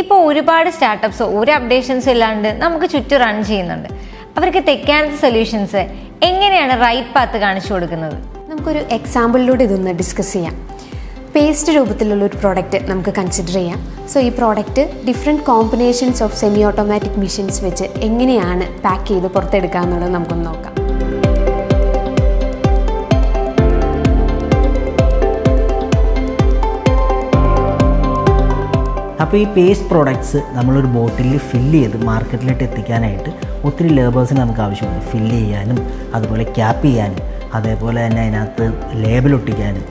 ഇപ്പോൾ ഒരുപാട് സ്റ്റാർട്ടപ്പ്സ് ഒരു അപ്ഡേഷൻസും ഇല്ലാണ്ട് നമുക്ക് ചുറ്റും റൺ ചെയ്യുന്നുണ്ട്. അവർക്ക് തെക്കാനത്തെ സൊല്യൂഷൻസ് എങ്ങനെയാണ് റൈറ്റ് പാത്ത് കാണിച്ചു കൊടുക്കുന്നത്? നമുക്കൊരു എക്സാമ്പിളിലൂടെ ഇതൊന്ന് ഡിസ്കസ് ചെയ്യാം. പേസ്റ്റ് രൂപത്തിലുള്ള ഒരു പ്രോഡക്റ്റ് നമുക്ക് കൺസിഡർ ചെയ്യാം. സോ ഈ product different combinations of semi automatic machines വെച്ച് എങ്ങനെയാണ് പാക്ക് ചെയ്ത് പുറത്തെടുക്കുക എന്നുള്ളത് നമുക്കൊന്ന് നോക്കാം. അപ്പോൾ ഈ പേസ്റ്റ് പ്രോഡക്ട്സ് നമ്മളൊരു ബോട്ടിലിൽ ഫില്ല് ചെയ്ത് മാർക്കറ്റിലോട്ട് എത്തിക്കാനായിട്ട് ഒത്തിരി ലേബേഴ്സിന് നമുക്ക് ആവശ്യമുണ്ട്. ഫില്ല് ചെയ്യാനും അതുപോലെ ക്യാപ്പ് ചെയ്യാനും അതേപോലെ തന്നെ അതിനകത്ത് ലേബൽ ഒട്ടിക്കാനും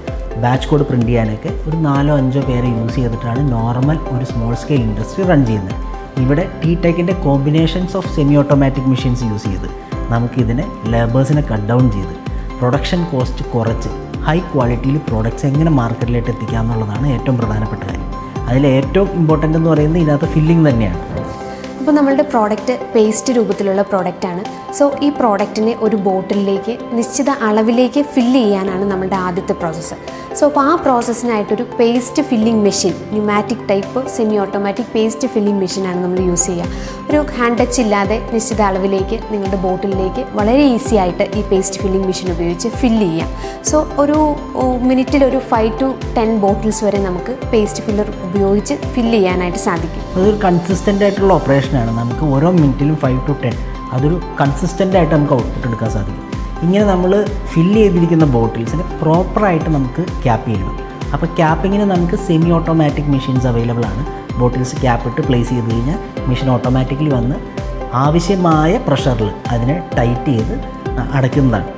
ബാച്ച് കോഡ് പ്രിൻറ്റ് ചെയ്യാനൊക്കെ ഒരു 4-5 പേരെ യൂസ് ചെയ്തിട്ടാണ് നോർമൽ ഒരു സ്മോൾ സ്കെയിൽ ഇൻഡസ്ട്രി റൺ ചെയ്യുന്നത്. ഇവിടെ ടെക്കിൻ്റെ combinations of semi automatic machines use ചെയ്ത് നമുക്കിതിനെ ലേബേഴ്സിനെ കട്ട് ഡൗൺ ചെയ്ത് പ്രൊഡക്ഷൻ കോസ്റ്റ് കുറച്ച് ഹൈ ക്വാളിറ്റിയിൽ പ്രോഡക്റ്റ്സ് എങ്ങനെ മാർക്കറ്റിലോട്ട് എത്തിക്കുക എന്നുള്ളതാണ് ഏറ്റവും പ്രധാനപ്പെട്ട കാര്യം. അതിൽ ഏറ്റവും ഇമ്പോർട്ടൻ്റ് എന്ന് പറയുന്നത് ഇതിനകത്ത് ഫില്ലിംഗ് തന്നെയാണ്. അപ്പോൾ നമ്മളുടെ പ്രോഡക്റ്റ് പേസ്റ്റ് രൂപത്തിലുള്ള പ്രോഡക്റ്റാണ്. സോ ഈ പ്രോഡക്റ്റിനെ ഒരു ബോട്ടിലേക്ക് നിശ്ചിത അളവിലേക്ക് ഫില്ല് ചെയ്യാനാണ് നമ്മളുടെ ആദ്യത്തെ പ്രോസസ്സ്. സോ അപ്പോൾ ആ പ്രോസസ്സിനായിട്ടൊരു paste filling machine, pneumatic type semi automatic paste filling മെഷീനാണ് നമ്മൾ യൂസ് ചെയ്യുക. ഒരു ഹാൻഡ് ടച്ച് ഇല്ലാതെ നിശ്ചിത അളവിലേക്ക് നിങ്ങളുടെ ബോട്ടിലേക്ക് വളരെ ഈസി ആയിട്ട് ഈ പേസ്റ്റ് ഫില്ലിംഗ് മെഷീൻ ഉപയോഗിച്ച് ഫില്ല് ചെയ്യാം. സോ ഒരു മിനിറ്റിൽ ഒരു 5 to 10 ബോട്ടിൽസ് വരെ നമുക്ക് പേസ്റ്റ് ഫില്ലർ ഉപയോഗിച്ച് ഫില്ല് ചെയ്യാനായിട്ട് സാധിക്കും. അതൊരു കൺസിസ്റ്റൻ്റ് ആയിട്ടുള്ള ഓപ്പറേഷനാണ്. നമുക്ക് ഓരോ മിനിറ്റിലും 5 to 10 അതൊരു കൺസിസ്റ്റൻ്റ് ആയിട്ട് നമുക്ക് ഔട്ട്പുട്ട് എടുക്കാൻ സാധിക്കും. ഇങ്ങനെ നമ്മൾ ഫില്ല് ചെയ്തിരിക്കുന്ന ബോട്ടിൽസിന് പ്രോപ്പറായിട്ട് നമുക്ക് ക്യാപ്പ് ചെയ്യണം. അപ്പോൾ ക്യാപ്പിങ്ങിന് നമുക്ക് സെമി ഓട്ടോമാറ്റിക് മെഷീൻസ് അവൈലബിൾ ആണ്. ബോട്ടിൽസ് ക്യാപ്പ് ഇട്ട് പ്ലേസ് ചെയ്ത് കഴിഞ്ഞാൽ മെഷീൻ ഓട്ടോമാറ്റിക്കലി വന്ന് ആവശ്യമായ പ്രഷറിൽ അതിനെ ടൈറ്റ് ചെയ്ത് അടയ്ക്കുന്നതാണ്.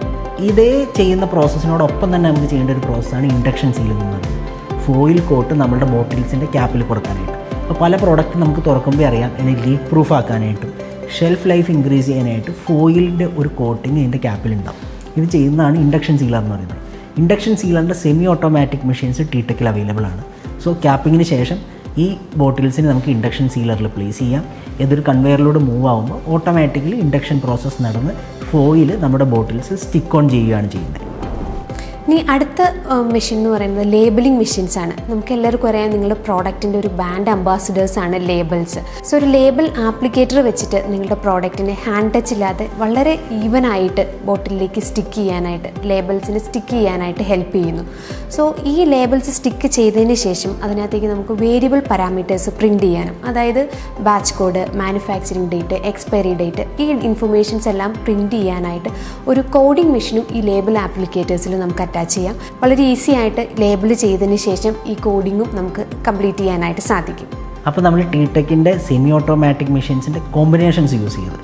ഇതേ ചെയ്യുന്ന പ്രോസസ്സിനോടൊപ്പം തന്നെ നമുക്ക് ചെയ്യേണ്ട ഒരു പ്രോസസ്സാണ് ഇൻഡക്ഷൻ സീലിംഗ് എന്ന് പറയുന്നത്. ഫോയിൽ കോട്ട് നമ്മുടെ ബോട്ടിൽസിൻ്റെ ക്യാപ്പിൽ കൊടുക്കാനായിട്ട്. അപ്പോൾ പല പ്രോഡക്റ്റ് നമുക്ക് തുറക്കുമ്പോൾ അറിയാം അതിനെ ലീക്ക് പ്രൂഫ് ആക്കാനായിട്ടും ഷെൽഫ് ലൈഫ് ഇൻക്രീസ് ചെയ്യാനായിട്ട് ഫോയിലിൻ്റെ ഒരു കോട്ടിങ് ഇതിൻ്റെ ക്യാപ്പിലുണ്ടാവും. ഇത് ചെയ്യുന്നതാണ് ഇൻഡക്ഷൻ സീലർ എന്ന് പറയുന്നത്. ഇൻഡക്ഷൻ സീലറിൻ്റെ സെമി ഓട്ടോമാറ്റിക് മെഷീൻസ് ടെക്കിൽ അവൈലബിൾ ആണ്. സോ ക്യാപ്പിങ്ങിന് ശേഷം ഈ ബോട്ടിൽസിന് നമുക്ക് ഇൻഡക്ഷൻ സീലറിൽ പ്ലേസ് ചെയ്യാം. ഇതൊരു കൺവെയറിലൂടെ മൂവ് ആകുമ്പോൾ ഓട്ടോമാറ്റിക്കലി ഇൻഡക്ഷൻ പ്രോസസ്സ് നടന്ന് ഫോയിൽ നമ്മുടെ ബോട്ടിൽസ് സ്റ്റിക്ക് ഓൺ ചെയ്യുകയാണ് ചെയ്യുന്നത്. ഇനി അടുത്ത മെഷീൻ എന്ന് പറയുന്നത് ലേബലിംഗ് മെഷീൻസ് ആണ്. നമുക്ക് എല്ലാവർക്കും അറിയാം നിങ്ങളുടെ പ്രോഡക്റ്റിൻ്റെ ഒരു ബ്രാൻഡ് അംബാസിഡേഴ്സ് ആണ് ലേബിൾസ്. സോ ഒരു ലേബിൾ ആപ്ലിക്കേറ്റർ വെച്ചിട്ട് നിങ്ങളുടെ പ്രോഡക്റ്റിനെ ഹാൻഡ് ടച്ച് ഇല്ലാതെ വളരെ ഈവനായിട്ട് ബോട്ടിലേക്ക് സ്റ്റിക്ക് ചെയ്യാനായിട്ട്, ലേബിൾസിന് സ്റ്റിക്ക് ചെയ്യാനായിട്ട് ഹെൽപ്പ് ചെയ്യുന്നു. സോ ഈ ലേബിൾസ് സ്റ്റിക്ക് ചെയ്തതിന് ശേഷം അതിനകത്തേക്ക് നമുക്ക് വേരിയബിൾ പാരാമീറ്റേഴ്സ് പ്രിൻറ്റ് ചെയ്യാനും, അതായത് batch code, manufacturing date, expiry date, ഈ ഇൻഫർമേഷൻസ് എല്ലാം പ്രിൻറ്റ് ചെയ്യാനായിട്ട് ഒരു കോഡിംഗ് മെഷീനും ഈ ലേബിൾ ആപ്ലിക്കേറ്റേഴ്സിൽ നമുക്ക് അറ്റാച്ച് ചെയ്യാം. വളരെ ഈസി ആയിട്ട് ലേബിൾ ചെയ്തതിന് ശേഷം ഈ കോഡിങ്ങും നമുക്ക് കംപ്ലീറ്റ് ചെയ്യാനായിട്ട് സാധിക്കും. അപ്പോൾ നമ്മൾ ടെക്കിൻ്റെ സെമി ഓട്ടോമാറ്റിക് മെഷീൻസിൻ്റെ കോമ്പിനേഷൻസ് യൂസ് ചെയ്ത്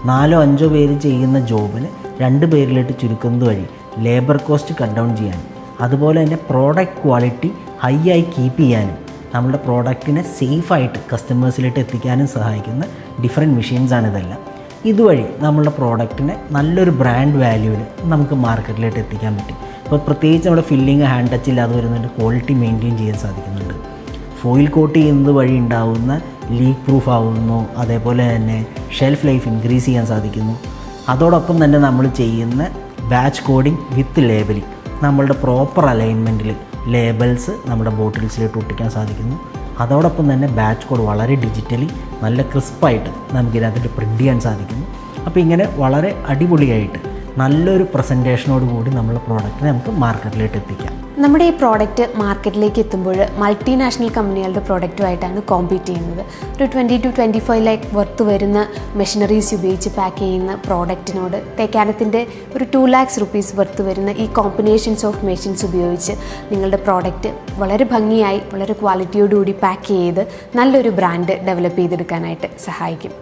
4-5 പേര് ചെയ്യുന്ന ജോബിന് 2 പേരിലോട്ട് ചുരുക്കുന്നത് വഴി ലേബർ കോസ്റ്റ് കട്ട് ഡൗൺ ചെയ്യാനും അതുപോലെ തന്നെ പ്രോഡക്റ്റ് ക്വാളിറ്റി ഹൈ ആയി കീപ്പ് ചെയ്യാനും നമ്മുടെ പ്രോഡക്റ്റിനെ സേഫായിട്ട് കസ്റ്റമേഴ്സിലോട്ട് എത്തിക്കാനും സഹായിക്കുന്ന ഡിഫറെൻറ്റ് മെഷീൻസാണ് ഇതെല്ലാം. ഇതുവഴി നമ്മളുടെ പ്രോഡക്റ്റിനെ നല്ലൊരു ബ്രാൻഡ് വാല്യൂവിൽ നമുക്ക് മാർക്കറ്റിലോട്ട് എത്തിക്കാൻ പറ്റും. ഇപ്പോൾ പ്രത്യേകിച്ച് നമ്മുടെ ഫില്ലിങ് ഹാൻഡ് ടച്ച് ഇല്ലാതെ വരുന്നതിൻ്റെ ക്വാളിറ്റി മെയിൻറ്റെയിൻ ചെയ്യാൻ സാധിക്കുന്നുണ്ട്. ഫോയിൽ കോട്ട് ചെയ്യുന്നത് വഴി ഉണ്ടാകുന്ന ലീക്ക് പ്രൂഫ് ആവുന്നു. അതേപോലെ തന്നെ ഷെൽഫ് ലൈഫ് ഇൻക്രീസ് ചെയ്യാൻ സാധിക്കുന്നു. അതോടൊപ്പം തന്നെ നമ്മൾ ചെയ്യുന്ന ബാച്ച് കോഡിങ് വിത്ത് ലേബലിംഗ്, നമ്മളുടെ പ്രോപ്പർ അലൈൻമെൻറ്റിൽ ലേബിൾസ് നമ്മുടെ ബോട്ടിൽസിലോട്ട് ഒട്ടിക്കാൻ സാധിക്കുന്നു. അതോടൊപ്പം തന്നെ ബാച്ച് കോഡ് വളരെ ഡിജിറ്റലി നല്ല ക്രിസ്പായിട്ട് നമുക്കിതിനകത്ത് പ്രിൻറ്റ് ചെയ്യാൻ സാധിക്കുന്നു. അപ്പോൾ ഇങ്ങനെ വളരെ അടിപൊളിയായിട്ട് നല്ലൊരു പ്രസൻറ്റേഷനോട് കൂടി നമ്മുടെ പ്രോഡക്റ്റിനെ നമുക്ക് മാർക്കറ്റിലേക്ക് എത്തിക്കാം. നമ്മുടെ ഈ പ്രോഡക്റ്റ് മാർക്കറ്റിലേക്ക് എത്തുമ്പോൾ മൾട്ടിനാഷണൽ കമ്പനികളുടെ പ്രോഡക്റ്റുമായിട്ടാണ് കോമ്പീറ്റ് ചെയ്യുന്നത്. ഒരു 20 to 25 lakh വർത്ത് വരുന്ന മെഷീനറീസ് ഉപയോഗിച്ച് പാക്ക് ചെയ്യുന്ന പ്രോഡക്റ്റിനോട് ടെക്കാനത്തിൻ്റെ ഒരു 2 lakhs rupees വർത്ത് വരുന്ന ഈ കോമ്പിനേഷൻസ് ഓഫ് മെഷീൻസ് ഉപയോഗിച്ച് നിങ്ങളുടെ പ്രോഡക്റ്റ് വളരെ ഭംഗിയായി വളരെ ക്വാളിറ്റിയോടുകൂടി പാക്ക് ചെയ്ത് നല്ലൊരു ബ്രാൻഡ് ഡെവലപ്പ് ചെയ്തെടുക്കാനായിട്ട് സഹായിക്കും.